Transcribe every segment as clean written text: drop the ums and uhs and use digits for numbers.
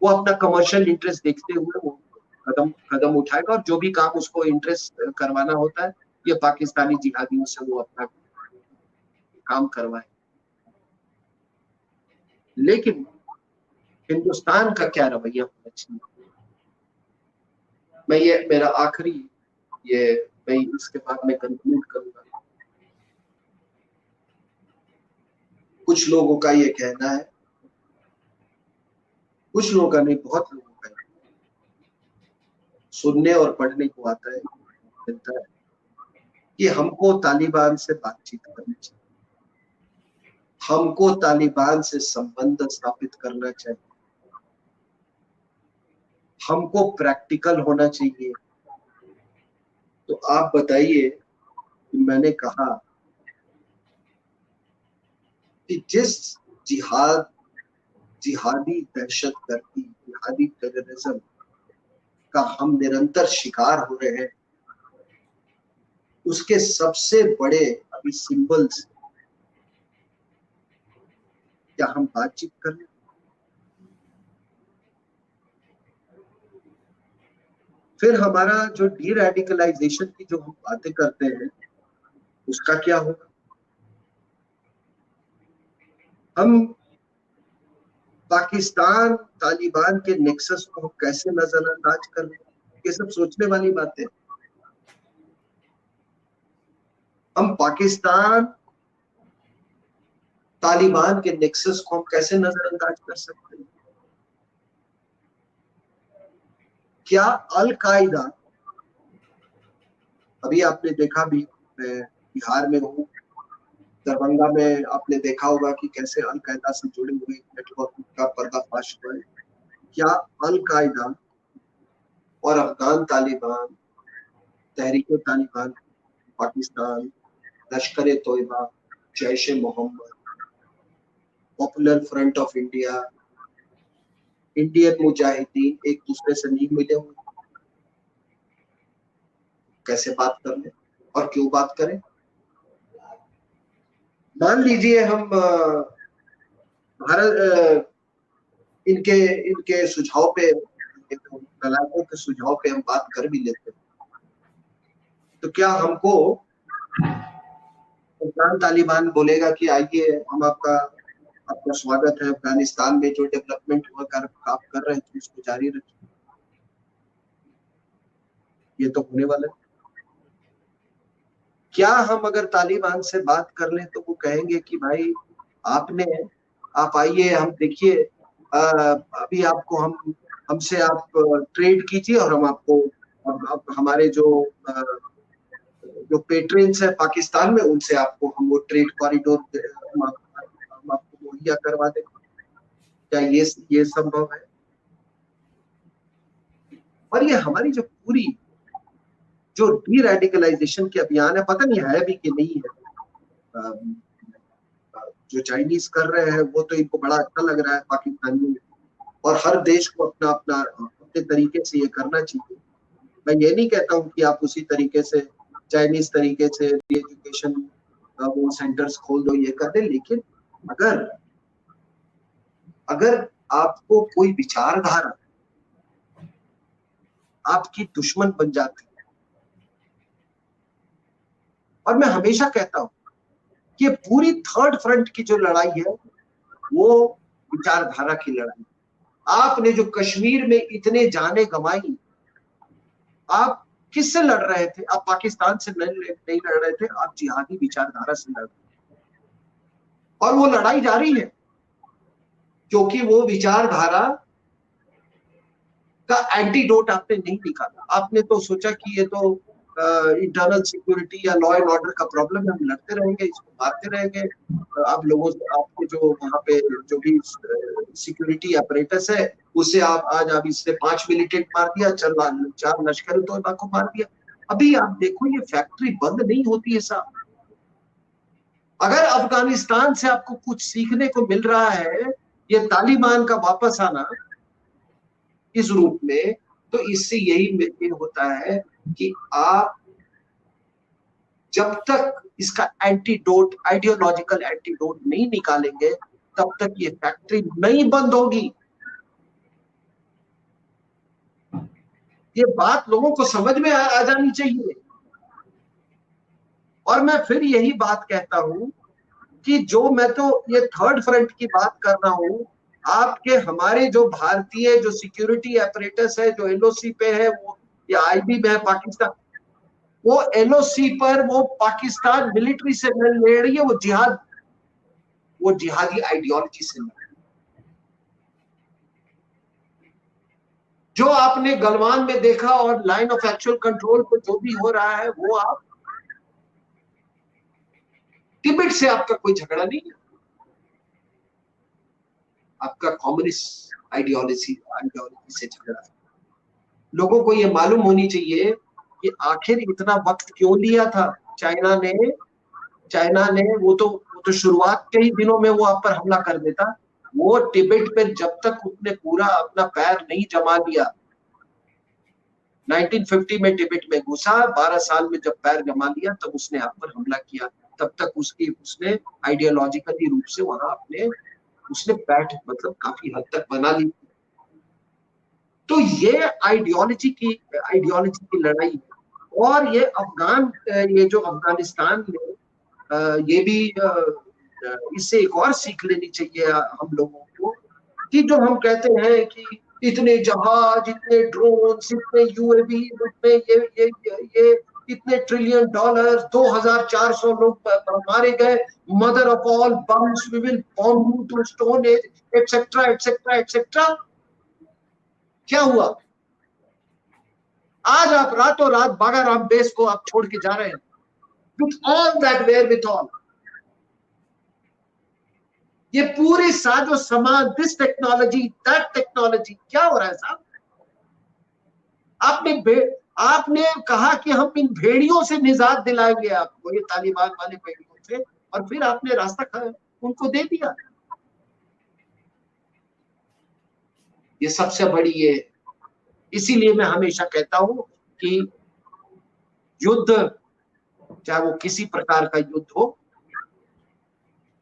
वो अपना commercial interest देखते हुए वो कदम उठाएगा, और जो भी काम उसको इंटरेस्ट करवाना होता है ये पाकिस्तानी जिहादियों से वो अपना काम करवाए। लेकिन हिंदुस्तान का क्या रवैया होना चाहिए? मैं ये मेरा आखिरी मैं इसके बाद में कंक्लूड करूंगा। कुछ लोगों का ये कहना है, कुछ लोगों का नहीं, बहुत लोगों का सुनने और पढ़ने को आता है, मिलता है कि हमको तालिबान से बातचीत करनी चाहिए, हमको तालिबान से संबंध स्थापित करना चाहिए, हमको प्रैक्टिकल होना चाहिए। तो आप बताइए कि मैंने कहा कि जिस जिहादी दहशतगर्दी, जिहादी टेररिज्म का हम निरंतर शिकार हो रहे हैं, उसके सबसे बड़े अभी सिंबल्स, क्या हम बातचीत कर लें? फिर हमारा जो डी रेडिकलाइजेशन की जो हम बातें करते हैं उसका क्या होगा? हम पाकिस्तान तालिबान के नेक्सस को कैसे नजरअंदाज कर रहे हैं? ये सब सोचने वाली बातें। हम पाकिस्तान तालिबान के नेक्सस को हम कैसे नजरअंदाज कर सकते हैं? क्या अल कायदा, अभी आपने देखा भी, मैं बिहार में हूँ, दरभंगा में आपने देखा होगा कि कैसे अल कायदा से जुड़े हुए नेटवर्क का पर्दाफाश हुआ है। क्या अल कायदा और अफगान तालिबान, तहरीक Taliban Pakistan, Lashkar e Taiba, Jaish e Mohammed, popular front of India, Indian Mujahideen एक दूसरे से नहीं मिले हुए? कैसे बात कर ले और क्यों बात करें? मान लीजिए हम भारत इनके इनके सुझाव पे, नलायकों के सुझाव पे हम बात कर भी लेते हैं, तो क्या हमको अफगान तालिबान बोलेगा कि आइए हम आपका स्वागत है, अफगानिस्तान में जो डेवलपमेंट हुआ आप कर रहे थे उसको जारी रखिए? ये तो होने वाला है। क्या हम अगर तालिबान से बात कर लें तो वो कहेंगे कि भाई आप आइए, हम देखिए, अभी आपको हमसे आप ट्रेड कीजिए और हम आपको अब हमारे जो पेट्रेंस है पाकिस्तान में उनसे आपको हम वो ट्रेड कॉरिडोर हम आपको मुहैया करवा दें? क्या ये संभव है? और ये हमारी जो पूरी जो डी रेडिकलाइजेशन के अभियान है, पता नहीं है भी कि नहीं है, जो चाइनीज कर रहे हैं वो तो इनको बड़ा अच्छा लग रहा है पाकिस्तानियों, और हर देश को अपना अपना अपने तरीके से ये करना चाहिए। मैं ये नहीं कहता हूँ कि आप उसी तरीके से, चाइनीज तरीके से एजुकेशन वो सेंटर्स खोल दो, ये कर दे, लेकिन अगर आपको कोई विचारधारा आपकी दुश्मन बन जाती है, और मैं हमेशा कहता हूं कि पूरी थर्ड फ्रंट की जो लड़ाई है वो विचारधारा की लड़ाई। आपने जो कश्मीर में इतने जाने गंवाई, आप किससे लड़ रहे थे? आप पाकिस्तान से नहीं लड़ रहे थे, आप जिहादी विचारधारा से लड़ रहे थे, और वो लड़ाई जारी है क्योंकि वो विचारधारा का एंटीडोट आपने नहीं निकाला। आपने तो सोचा कि ये तो इंटरनल सिक्योरिटी या लॉ एंड ऑर्डर का प्रॉब्लम है, हम लड़ते रहेंगे, इसको मारते रहेंगे, आप लोगों से, आपको जो वहां पे जो भी सिक्योरिटी अपरेटस है उसे आप इससे 5 मिलिटेंट मार दिया, 4 लश्कर तोयबा को मार दिया। अभी आप देखो ये फैक्ट्री बंद नहीं होती है साहब। अगर अफगानिस्तान से आपको कुछ सीखने को मिल रहा है ये तालिबान का वापस आना इस रूप में, तो इससे यही होता है कि आप जब तक इसका एंटीडोट, आइडियोलॉजिकल एंटीडोट नहीं निकालेंगे तब तक ये फैक्ट्री नहीं बंद होगी। ये बात लोगों को समझ में आ जानी चाहिए। और मैं फिर यही बात कहता हूं कि जो मैं तो ये थर्ड फ्रंट की बात कर रहा हूं, आपके हमारे जो भारतीय जो सिक्योरिटी अपरेटस है, जो एलओसी पे है, वो या आईबी में है पाकिस्तान, वो एलओसी पर वो पाकिस्तान मिलिट्री से लड़ रही है, वो जिहादी आइडियोलॉजी से लड़ रही है। जो आपने गलवान में देखा और लाइन ऑफ एक्चुअल कंट्रोल पर जो भी हो रहा है, वो आप तिब्बत से आपका कोई झगड़ा नहीं है, आपका कम्युनिस्ट आइडियोलॉजी से झगड़ा है। लोगों को ये मालूम होनी चाहिए कि आखिर इतना वक्त क्यों लिया था चाइना ने वो तो शुरुआत के ही दिनों में वो आप पर हमला कर देता। वो तिब्बत पे जब तक उसने पूरा अपना पैर नहीं जमा लिया, 1950 में तिब्बत में घुसा, 12 साल में जब पैर जमा लिया तब उसने आप पर हमला किया। तब तक उसने आइडियोलॉजिकली रूप से वहां उसने बैठ मतलब काफी हद तक बना ली। तो ये आइडियोलॉजी की लड़ाई। और ये जो अफगानिस्तान में ये भी इससे एक और सीख लेनी चाहिए हम लोगों को, कि जो हम कहते हैं कि इतने जहाज, इतने ड्रोन, इतने यूएवी, इतने ये इतने ट्रिलियन डॉलर, 2400 लोग मारे गए, mother of all bombs, we will bomb you to stone age, etcetera etcetera etcetera. क्या हुआ? आज आप रातों रात बागाराम बेस को आप छोड़ के जा रहे हैं, with all that wherewithal, ये पूरी साजो सामान, दिस टेक्नोलॉजी दैट टेक्नोलॉजी, क्या हो रहा है साहब? आपने कहा कि हम इन भेड़ियों से निजात दिलाएंगे आपको, ये तालिबान वाले भेड़ियों से, और फिर आपने रास्ता उनको दे दिया। ये सबसे बड़ी ये, इसीलिए मैं हमेशा कहता हूं कि युद्ध, चाहे वो किसी प्रकार का युद्ध हो,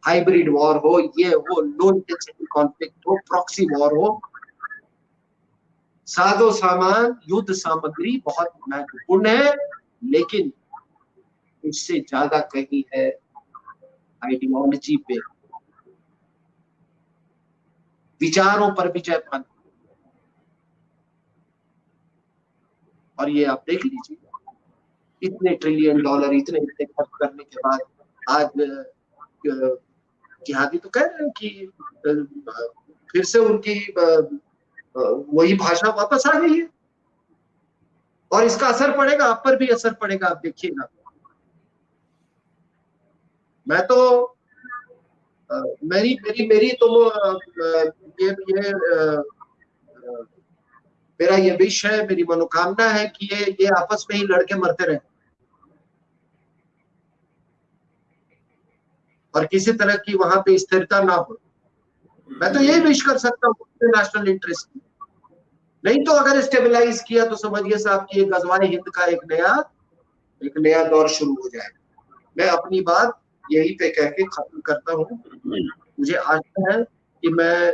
हाइब्रिड वॉर हो, ये हो, लो इंटेंसिटी कॉन्फ्लिक्ट हो, प्रॉक्सी वॉर हो, साजो सामान, युद्ध सामग्री बहुत महत्वपूर्ण है, लेकिन उससे ज्यादा कहीं है आइडियोलॉजी पे, विचारों पर विजय पाना। और ये आप देख लीजिए, इतने ट्रिलियन डॉलर इतने खर्च करने के बाद आज जिहादी तो कह रहे हैं कि फिर से उनकी वही भाषा वापस आ गई है, और इसका असर पड़ेगा, आप पर भी असर पड़ेगा, आप देखिएगा। मैं तो मेरी तो ये मेरा ये विश है, मेरी मनोकामना है कि ये आपस में ही लड़के मरते रहे, और किसी तरह की वहां पे स्थिरता ना हो। मैं तो यही विश कर सकता हूँ नेशनल इंटरेस्ट। नहीं तो अगर स्टेबलाइज किया तो समझिए साहब कि गजवाए हिंद का एक नया दौर शुरू हो जाएगा। मैं अपनी बात यही पे कह के खत्म करता हूँ। मुझे आशा है कि मैं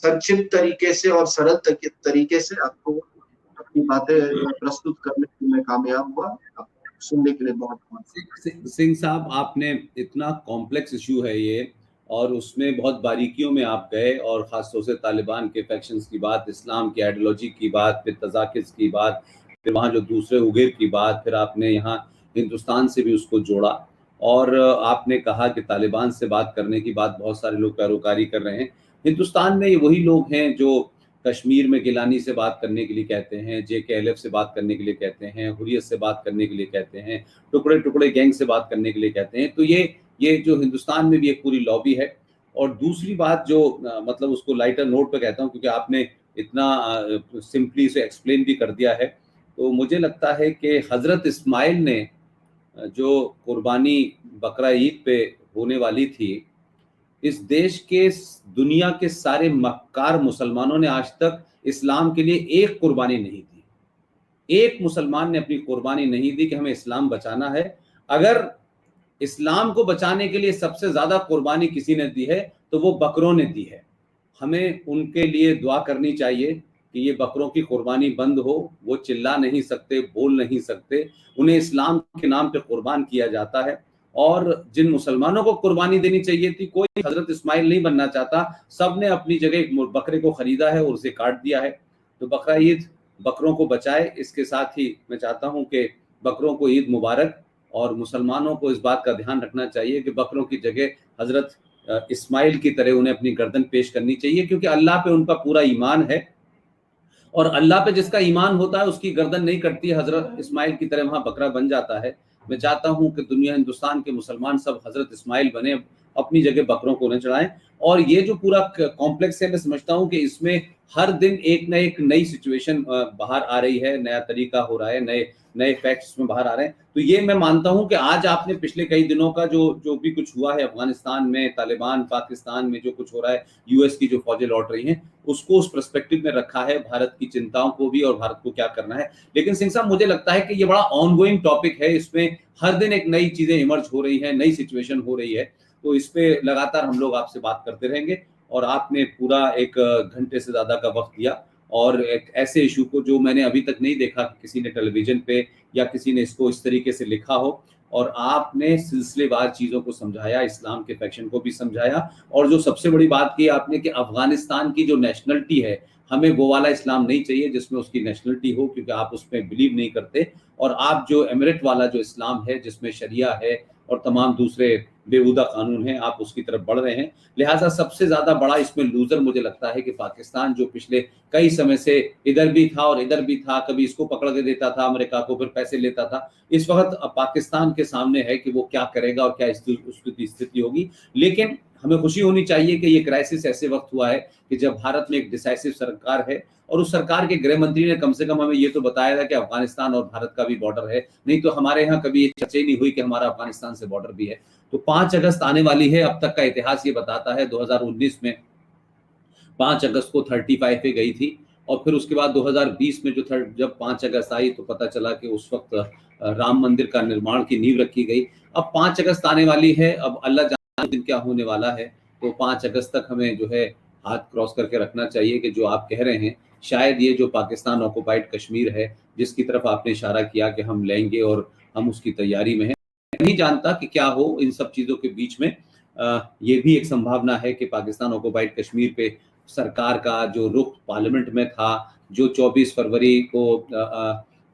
संक्षिप्त तरीके से और सरल तरीके से आपको अपनी बातें प्रस्तुत करने में मैं कामयाब हुआ। सुनने के लिए बहुत बहुत सिंह साहब, आपने इतना कॉम्प्लेक्स इशू है ये, और उसमें बहुत बारीकियों में आप गए, और ख़ासतौर से तालिबान के फैक्शंस की बात, इस्लाम की आइडियोलॉजी की बात, फिर तजाकिस की बात, फिर वहाँ जो दूसरे उगेर की बात, फिर आपने यहाँ हिंदुस्तान से भी उसको जोड़ा, और आपने कहा कि तालिबान से बात करने की बात बहुत सारे लोग पैरोकारी कर रहे हैं। हिंदुस्तान में ये वही लोग हैं जो कश्मीर में गिलानी से बात करने के लिए कहते हैं, JKLF से बात करने के लिए कहते हैं, हुर्रियत से बात करने के लिए कहते हैं, टुकड़े टुकड़े गैंग से बात करने के लिए कहते हैं। तो ये जो हिंदुस्तान में भी एक पूरी लॉबी है। और दूसरी बात जो मतलब उसको लाइटर नोट पे कहता हूँ, क्योंकि आपने इतना सिंपली से एक्सप्लेन भी कर दिया है, तो मुझे लगता है कि हज़रत इस्माइल ने जो कुर्बानी बकरा ईद पे होने वाली थी, इस देश के, दुनिया के सारे मक्कार मुसलमानों ने आज तक इस्लाम के लिए एक कुर्बानी नहीं दी। एक मुसलमान ने अपनी कुर्बानी नहीं दी कि हमें इस्लाम बचाना है। अगर इस्लाम को बचाने के लिए सबसे ज्यादा कुर्बानी किसी ने दी है तो वो बकरों ने दी है। हमें उनके लिए दुआ करनी चाहिए कि ये बकरों की कुर्बानी बंद हो। वो चिल्ला नहीं सकते, बोल नहीं सकते, उन्हें इस्लाम के नाम पे कुर्बान किया जाता है। और जिन मुसलमानों को कुर्बानी देनी चाहिए थी, कोई हजरत इस्माइल नहीं बनना चाहता, सबने अपनी जगह एक बकरे को खरीदा है और उसे काट दिया है। तो बकरा ईद बकरों को बचाए। इसके साथ ही मैं चाहता हूं कि बकरों को ईद मुबारक, और मुसलमानों को इस बात का ध्यान रखना चाहिए कि बकरों की जगह हजरत इस्माइल की तरह उन्हें अपनी गर्दन पेश करनी चाहिए, क्योंकि अल्लाह पे उनका पूरा ईमान है, और अल्लाह पे जिसका ईमान होता है उसकी गर्दन नहीं कटती, हजरत इस्माइल की तरह वहां बकरा बन जाता है। मैं चाहता हूं कि दुनिया, हिंदुस्तान के मुसलमान सब हजरत इस्माइल बने, अपनी जगह बकरों को न चढ़ाएं। और ये जो पूरा कॉम्प्लेक्स है, मैं समझता हूं कि इसमें हर दिन एक न एक नई सिचुएशन बाहर आ रही है, नया तरीका हो रहा है, नए नए फैक्ट्स में बाहर आ रहे हैं। तो ये मैं मानता हूं कि आज आपने पिछले कई दिनों का जो जो भी कुछ हुआ है अफगानिस्तान में, तालिबान, पाकिस्तान में जो कुछ हो रहा है, यूएस की जो फौजें लौट रही हैं, उसको उस पर्सपेक्टिव में रखा है, भारत की चिंताओं को भी और भारत को क्या करना है। लेकिन सिंह साहब, मुझे लगता है कि ये बड़ा ऑनगोइंग टॉपिक है, इसमें हर दिन एक नई चीजें इमर्ज हो रही है, नई सिचुएशन हो रही है। तो इस पे लगातार हम लोग आपसे बात करते रहेंगे, और आपने पूरा 1 घंटे से ज्यादा का वक्त दिया, और एक ऐसे इशू को जो मैंने अभी तक नहीं देखा कि किसी ने टेलीविजन पे या किसी ने इसको इस तरीके से लिखा हो, और आपने सिलसिलेवार चीजों को समझाया, इस्लाम के फैक्शन को भी समझाया, और जो सबसे बड़ी बात की आपने कि अफगानिस्तान की जो नेशनलिटी है, हमें वो वाला इस्लाम नहीं चाहिए जिसमें उसकी नेशनलिटी हो, क्योंकि आप उसमें बिलीव नहीं करते, और आप जो एमिरेट वाला जो इस्लाम है जिसमें शरिया है और तमाम दूसरे बेहुदा कानून हैं, आप उसकी तरफ बढ़ रहे हैं। लिहाजा सबसे ज्यादा बड़ा इसमें लूजर मुझे लगता है कि पाकिस्तान, जो पिछले कई समय से इधर भी था और इधर भी था, कभी इसको पकड़ के देता था अमेरिका को, फिर पैसे लेता था, इस वक्त पाकिस्तान के सामने है कि वो क्या करेगा और क्या उसकी स्थिति होगी। लेकिन हमें खुशी होनी चाहिए कि ये क्राइसिस ऐसे वक्त हुआ है कि जब भारत में एक डिसाइसिव सरकार है, और उस सरकार के गृह मंत्री ने कम से कम हमें ये तो बताया था कि अफगानिस्तान और भारत का भी बॉर्डर है, नहीं तो हमारे यहाँ कभी ये चर्चा ही नहीं हुई कि हमारा अफगानिस्तान से बॉर्डर भी है। तो 5 अगस्त आने वाली है, अब तक का इतिहास ये बताता है 2019 में 5 अगस्त को 35 पे गई थी, और फिर उसके बाद 2020 में जब 5 अगस्त आई तो पता चला कि उस वक्त राम मंदिर का निर्माण की नींव रखी गई। अब 5 अगस्त आने वाली है, अब अल्लाह जाने दिन क्या होने वाला है। तो 5 अगस्त तक हमें जो है हाथ क्रॉस करके रखना चाहिए कि जो आप कह रहे हैं, शायद ये जो पाकिस्तान ऑक्युपाइड कश्मीर है, जिसकी तरफ आपने इशारा किया कि हम लेंगे और हम उसकी तैयारी में हैं, नहीं जानता कि क्या हो इन सब चीजों के बीच में। ये भी एक संभावना है कि पाकिस्तान ऑक्युपाइड कश्मीर पे सरकार का जो रुख पार्लियामेंट में था, जो 24 फरवरी को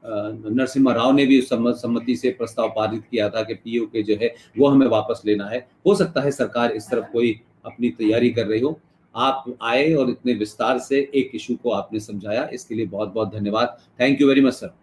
नरसिम्हा राव ने भी सम्मति से प्रस्ताव पारित किया था कि पीओके जो है वो हमें वापस लेना है, हो सकता है सरकार इस तरफ कोई अपनी तैयारी कर रही हो। आप आए और इतने विस्तार से एक इशू को आपने समझाया, इसके लिए बहुत बहुत धन्यवाद। Thank you very much sir.